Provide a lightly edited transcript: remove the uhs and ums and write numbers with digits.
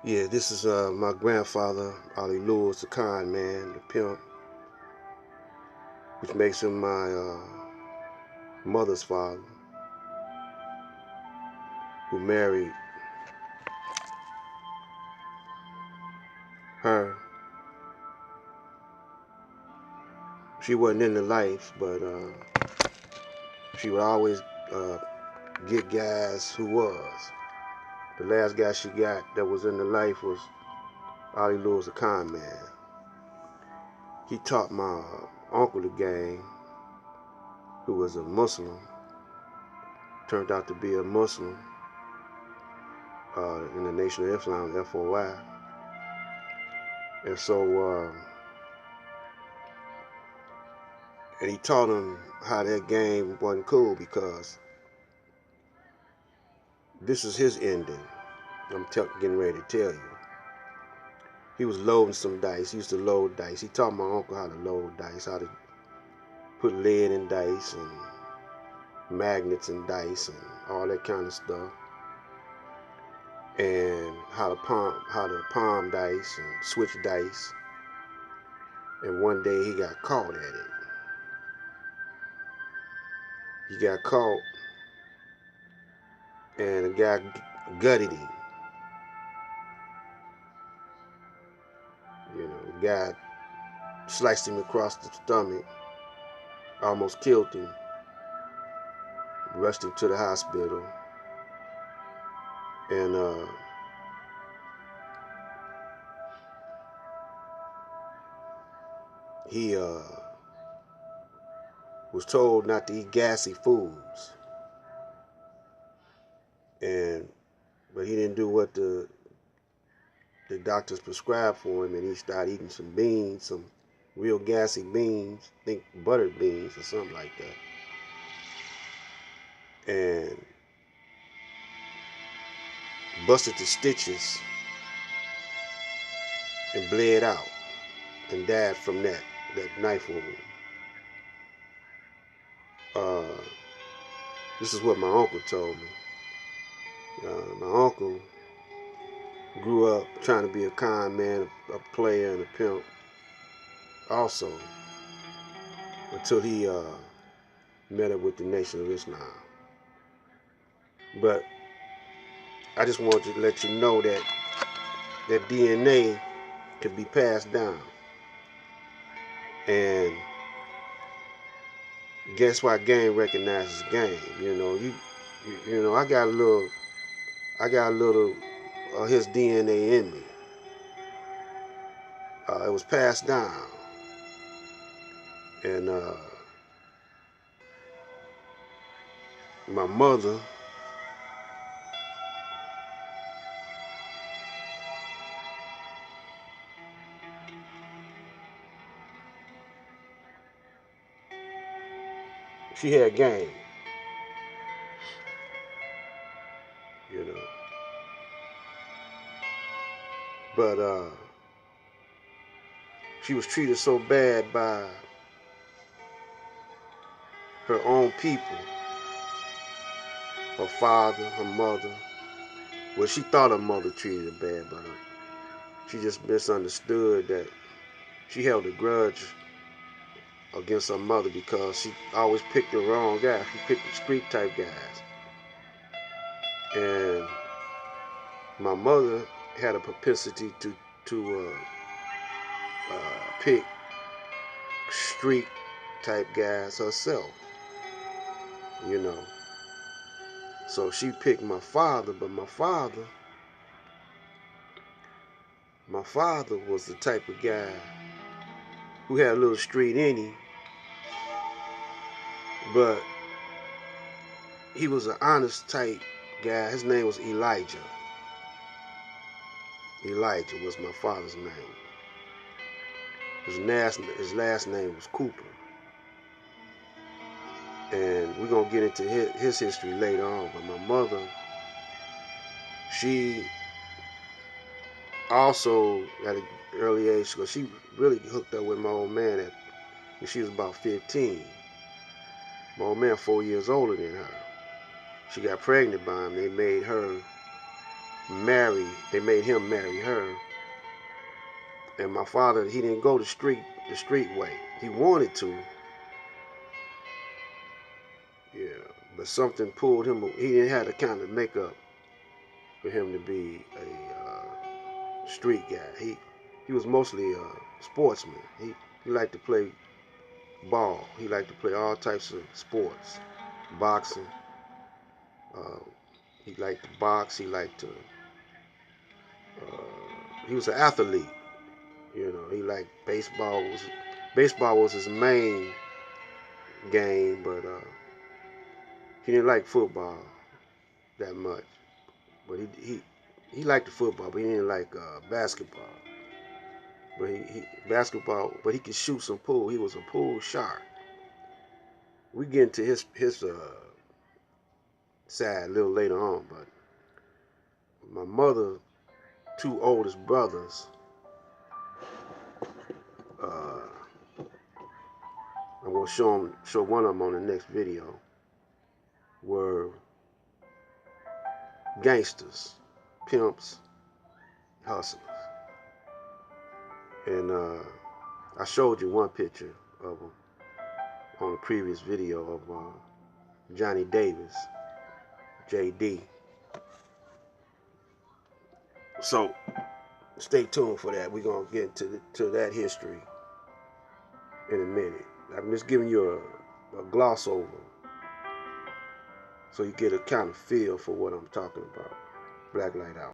Yeah, this is my grandfather, Ali Lewis, the con man, the pimp, which makes him my mother's father, who married her. She wasn't in the life, but she would always uh, get guys who was. The last guy she got that was in the life was Ali Lewis, the con man. He taught my uncle the game, who was a Muslim, turned out to be a Muslim in the Nation of Islam, FOI. And so, and he taught him how that game wasn't cool because this is his ending. I'm getting ready to tell you. He was loading some dice. He used to load dice. He taught my uncle how to load dice, how to put lead in dice and magnets in dice and all that kind of stuff. And how to palm dice and switch dice. And one day he got caught at it. He got caught and a guy gutted him. You know, the guy sliced him across the stomach, almost killed him, rushed him to the hospital, and he was told not to eat gassy foods, but he didn't do what the doctors prescribed for him, and he started eating some beans, some real gassy beans, I think buttered beans or something like that, and busted the stitches and bled out and died from that knife wound. This is what my uncle told me. My uncle grew up trying to be a con man, a player, and a pimp also, until he met up with the Nation of Islam. But I just wanted to let you know that DNA can be passed down. And guess what? Game recognizes game. You know, I got a little his DNA in me. It was passed down, and my mother, she had game. You know, but she was treated so bad by her own people, her father, her mother. Well, she thought her mother treated her bad, but she just misunderstood that she held a grudge against her mother because she always picked the wrong guy. She picked the street type guys. And my mother had a propensity to pick street type guys herself, you know. So she picked my father, but my father was the type of guy who had a little street in him, but he was an honest type guy. His name was Elijah. Elijah was my father's name. His last name was Cooper. And we're going to get into his history later on. But my mother, she also, at an early age, because she really hooked up with my old man when she was about 15. My old man 4 years older than her. She got pregnant by him. They made her they made him marry her. And my father, he didn't go the street way. He wanted to, yeah, but something pulled him. He didn't have the kind of makeup for him to be a street guy. He was mostly a sportsman. He liked to play ball. He liked to play all types of sports, boxing. Uh, he liked to box. He liked to. He was an athlete. You know, he liked baseball. Baseball was his main game, but he didn't like football that much. But he liked the football, but he didn't like basketball. But he basketball, but he could shoot some pool. He was a pool shark. We get into his side a little later on, but my mother, two oldest brothers, I'm gonna show one of them on the next video, were gangsters, pimps, hustlers, and I showed you one picture of them on a previous video of Johnny Davis, JD. So stay tuned for that. We're gonna get to that history in a minute. I'm just giving you a gloss over so you get a kind of feel for what I'm talking about. Black Light Out.